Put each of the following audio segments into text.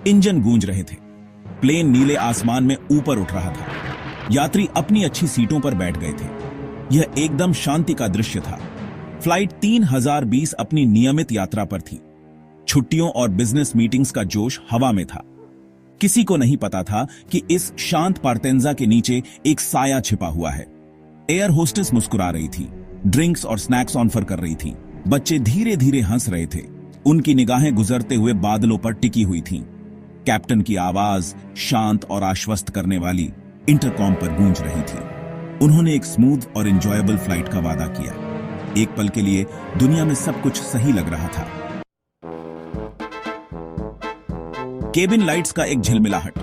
Engine गूंज रहे थे। प्लेन नीले आसमान में ऊपर उठ रहा था। यात्री अपनी अच्छी सीटों पर बैठ गए थे। यह एकदम शांति का दृश्य था। फ्लाइट 3020 अपनी नियमित यात्रा पर थी। छुट्टियों और बिजनेस मीटिंग्स का जोश हवा में था। किसी को नहीं पता था कि इस शांत पार्टेंजा के नीचे एक साया छिपा हुआ है। एयर होस्टेस मुस्कुरा रही थी, ड्रिंक्स और स्नैक्स ऑफर कर रही थी। बच्चे धीरे धीरे हंस रहे थे। उनकी निगाहें गुजरते हुए बादलों पर टिकी हुई थीं। कैप्टन की आवाज शांत और आश्वस्त करने वाली इंटरकॉम पर गूंज रही थी। उन्होंने एक स्मूथ और एंजॉयबल फ्लाइट का वादा किया। एक पल के लिए दुनिया में सब कुछ सही लग रहा था। केबिन लाइट्स का एक झिलमिलाहट,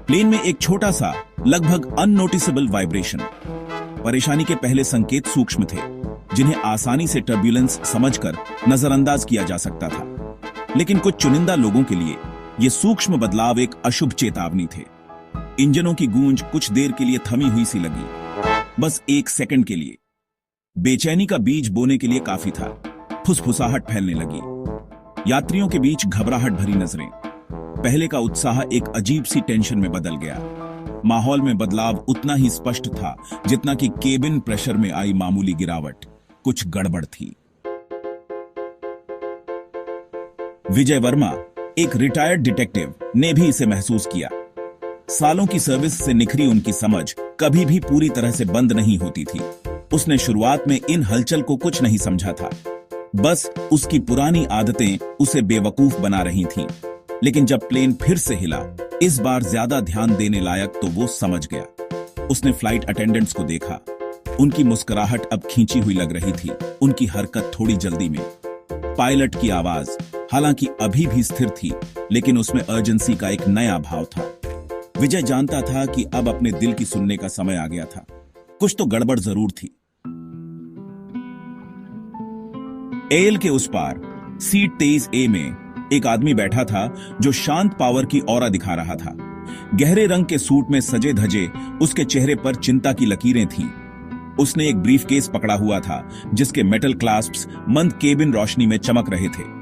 प्लेन में एक छोटा सा लगभग अननोटिसेबल वाइब्रेशन। परेशानी के पहले संकेत सूक्ष्म थे, जिन्हें आसानी से टर्ब्यूलेंस समझकर नजरअंदाज किया जा सकता था। लेकिन कुछ चुनिंदा लोगों के लिए ये सूक्ष्म बदलाव एक अशुभ चेतावनी थे। इंजनों की गूंज कुछ देर के लिए थमी हुई सी लगी, बस एक सेकंड के लिए। बेचैनी का बीज बोने के लिए काफी था। फुसफुसाहट फैलने लगी। यात्रियों के बीच घबराहट भरी नजरें। पहले का उत्साह एक अजीब सी टेंशन में बदल गया। माहौल में बदलाव उतना ही स्पष्ट था जितना कि केबिन प्रेशर में आई मामूली गिरावट। कुछ गड़बड़ थी। विजय वर्मा, एक रिटायर्ड डिटेक्टिव, ने भी इसे महसूस किया। सालों की सर्विस से निखरी उनकी समझ कभी भी पूरी तरह से बंद नहीं होती थी। उसने शुरुआत में इन हलचल को कुछ नहीं समझा था। बस उसकी पुरानी आदतें उसे बेवकूफ बना रही थीं। लेकिन जब प्लेन फिर से हिला, इस बार ज्यादा ध्यान देने लायक, तो वो समझ गया। उसने फ्लाइट अटेंडेंट्स को देखा। उनकी मुस्कुराहट अब खींची हुई लग रही थी, उनकी हरकत थोड़ी जल्दी में। पायलट की आवाज हालांकि अभी भी स्थिर थी, लेकिन उसमें अर्जेंसी का एक नया भाव था। विजय जानता था कि अब अपने दिल की सुनने का समय आ गया था। कुछ तो गड़बड़ जरूर थी। एल के उस पार सीट 23A में एक आदमी बैठा था जो शांत पावर की ऑरा दिखा रहा था। गहरे रंग के सूट में सजे धजे उसके चेहरे पर चिंता की लकीरें थीं। उसने एक ब्रीफकेस पकड़ा हुआ था जिसके मेटल क्लास्प्स मंद केबिन रोशनी में चमक रहे थे।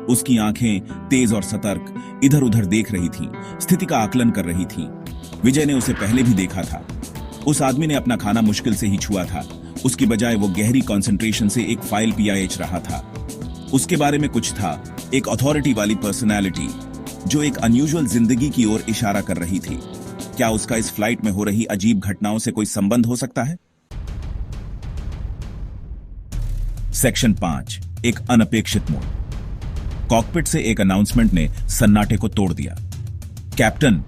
उसकी आंखें तेज और सतर्क इधर उधर देख रही थीं, स्थिति का आकलन कर रही थीं। विजय ने उसे पहले भी देखा था। उस आदमी ने अपना खाना मुश्किल से ही छुआ था। उसकी बजाय वो गहरी कंसंट्रेशन से एक फाइल PIH रहा था। उसके बारे में कुछ था, एक अथॉरिटी वाली पर्सनालिटी जो एक अनयूजुअल जिंदगी की ओर इशारा कर रही थी। क्या उसका इस फ्लाइट में हो रही अजीब घटनाओं से कोई संबंध हो सकता है? सेक्शन 5, एक अनपेक्षित मोड़। कॉकपिट से एक अनाउंसमेंट ने सन्नाटे को तोड़ दिया। कैप्टन,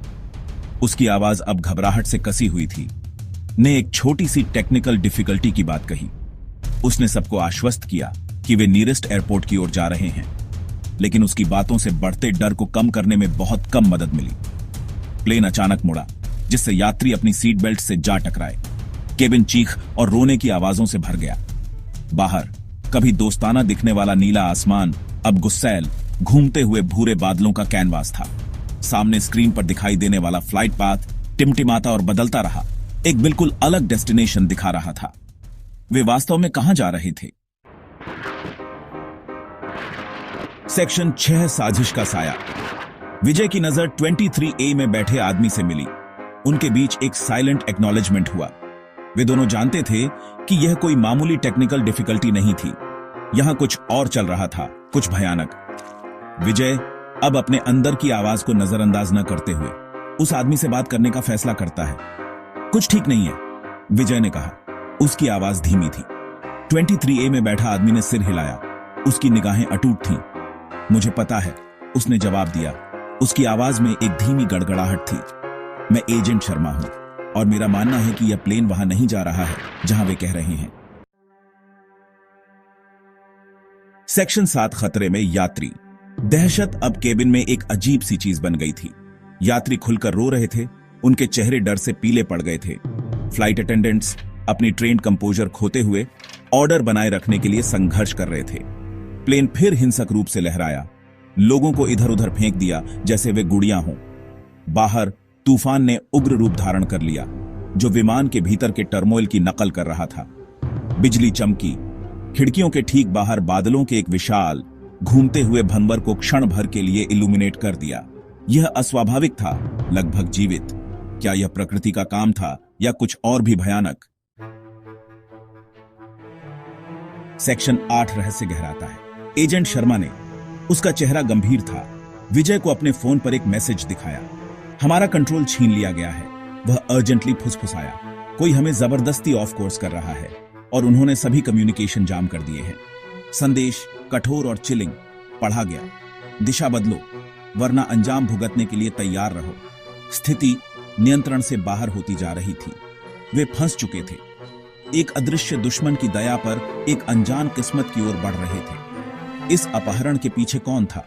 उसकी आवाज अब घबराहट से कसी हुई थी, ने एक छोटी सी टेक्निकल डिफिकल्टी की बात कही। उसने सबको आश्वस्त किया कि वे नियरेस्ट एयरपोर्ट की ओर जा रहे हैं, लेकिन उसकी बातों से बढ़ते डर को कम करने में बहुत कम मदद मिली। प्लेन अचानक मुड़ा, जिससे यात्री अपनी सीट बेल्ट से जा टकराए। केबिन चीख और रोने की आवाजों से भर गया। बाहर कभी दोस्ताना दिखने वाला नीला आसमान अब गुस्सैल घूमते हुए भूरे बादलों का कैनवास था। सामने स्क्रीन पर दिखाई देने वाला फ्लाइट पाथ टिमटिमाता और बदलता रहा, एक बिल्कुल अलग डेस्टिनेशन दिखा रहा था। वे वास्तव में कहां जा रहे थे? सेक्शन 6, साजिश का साया। विजय की नजर 23A में बैठे आदमी से मिली। उनके बीच एक साइलेंट एक्नॉलेजमेंट हुआ। वे दोनों जानते थे कि यह कोई मामूली टेक्निकल डिफिकल्टी नहीं थी। यहां कुछ और चल रहा था, कुछ भयानक। विजय अब अपने अंदर की आवाज को नजरअंदाज न करते हुए उस आदमी से बात करने का फैसला करता है। कुछ ठीक नहीं है, विजय ने कहा। उसकी आवाज धीमी थी। 23A में बैठा आदमी ने सिर हिलाया। उसकी निगाहें अटूट थीं। मुझे पता है, उसने जवाब दिया। उसकी आवाज में एक धीमी गड़गड़ाहट थी। मैं एजेंट शर्मा हूं और मेरा मानना है कि यह प्लेन वहां नहीं जा रहा है जहां वे कह रहे हैं। सेक्शन 7, खतरे में यात्री। दहशत अब केबिन में एक अजीब सी चीज बन गई थी। यात्री खुलकर रो रहे थे। उनके चेहरे डर से पीले पड़ गए थे। फ्लाइट अटेंडेंट्स अपनी ट्रेन्ड कंपोजर खोते हुए ऑर्डर बनाए रखने के लिए संघर्ष कर रहे थे। प्लेन फिर हिंसक रूप से लहराया, लोगों को इधर उधर फेंक दिया जैसे वे गुड़ियां हों। बाहर तूफान ने उग्र रूप धारण कर लिया, जो विमान के भीतर के टर्मोइल की नकल कर रहा था। बिजली चमकी। खिड़कियों के ठीक बाहर बादलों के एक विशाल घूमते हुए भंवर को क्षण भर के लिए इल्यूमिनेट कर दिया। यह अस्वाभाविक था, लगभग जीवित। क्या यह प्रकृति का काम था या कुछ और भी भयानक? सेक्शन 8 रहस्य गहराता है। एजेंट शर्मा ने, उसका चेहरा गंभीर था, विजय को अपने फोन पर एक मैसेज दिखाया। हमारा कंट्रोल छीन लिया गया है। वह अर्जेंटली फुसफुसाया, कोई हमें जबरदस्ती ऑफ कोर्स कर रहा है और उन्होंने सभी कम्युनिकेशन जाम कर दिए हैं। संदेश कठोर और चिलिंग पढ़ा गया, दिशा बदलो वरना अंजाम भुगतने के लिए तैयार रहो। स्थिति नियंत्रण से बाहर होती जा रही थी। वे फंस चुके थे। एक अदृश्य दुश्मन की दया पर एक अनजान किस्मत की ओर बढ़ रहे थे। इस अपहरण के पीछे कौन था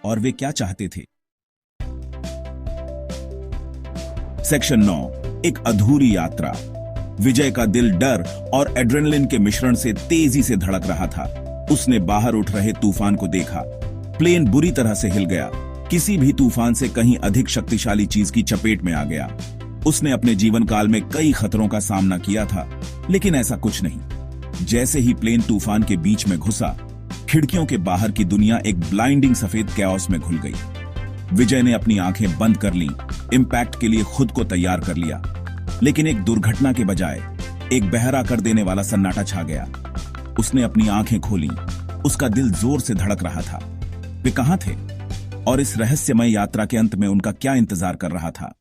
और वे क्या चाहते थे? सेक्शन 9, एक अधूरी यात्रा। विजय का दिल डर और एड्रेनलिन के मिश्रण से तेजी से धड़क रहा था। उसने बाहर उठ रहे तूफान को देखा। प्लेन बुरी तरह से हिल गया, किसी भी तूफान से कहीं अधिक शक्तिशाली चीज की चपेट में आ गया। उसने अपने जीवन काल में कई खतरों का सामना किया था, लेकिन ऐसा कुछ नहीं। जैसे ही प्लेन तूफान के बीच में घुसा, खिड़कियों के बाहर की दुनिया एक ब्लाइंडिंग सफेद कैओस में घुल गई। विजय ने अपनी आंखें बंद कर लीं, इंपैक्ट के लिए खुद को तैयार कर लिया, लेकिन एक दुर्घटना के बजाय एक बहरा कर देने वाला सन्नाटा छा गया। उसने अपनी आंखें खोली, उसका दिल जोर से धड़क रहा था। वे कहां थे और इस रहस्यमय यात्रा के अंत में उनका क्या इंतजार कर रहा था?